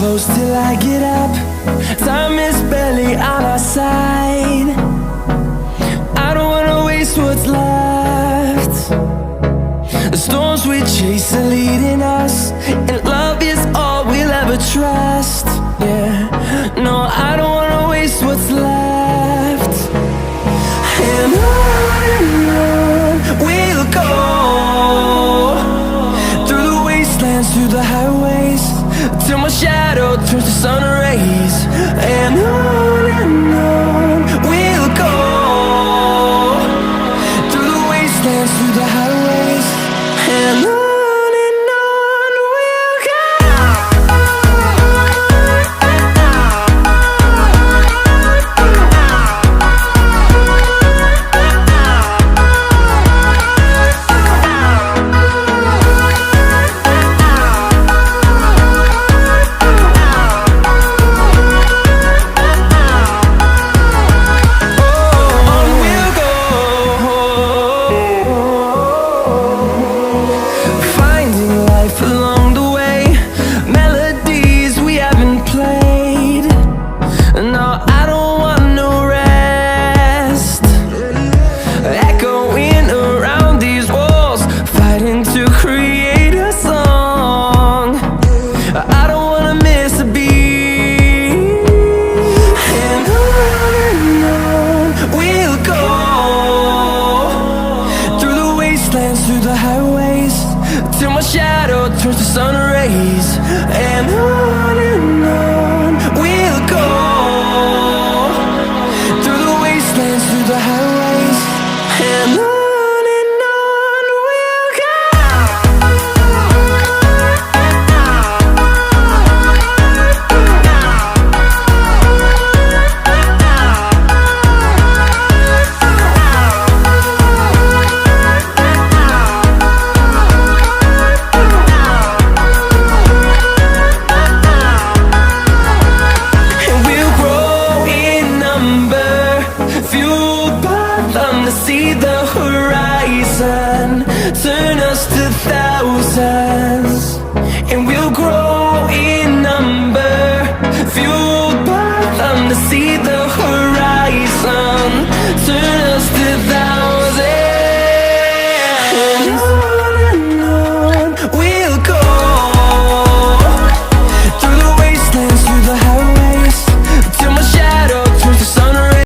close till I get up. Time is barely on our side. I don't wanna waste what's left. The storms we chase are leading us, and love is all we'll ever trust. Yeah, no, I don't wanna waste what's left. And on we'll go, through the wastelands, through the highways, till my shadow turns to sun rays. And on we'll go, through the wastelands, through the highways, and on we'll go. Through the highways, till my shadow turns to sun rays. And on we'll go, through the wastelands, through the highways, and on we'll go. See the horizon.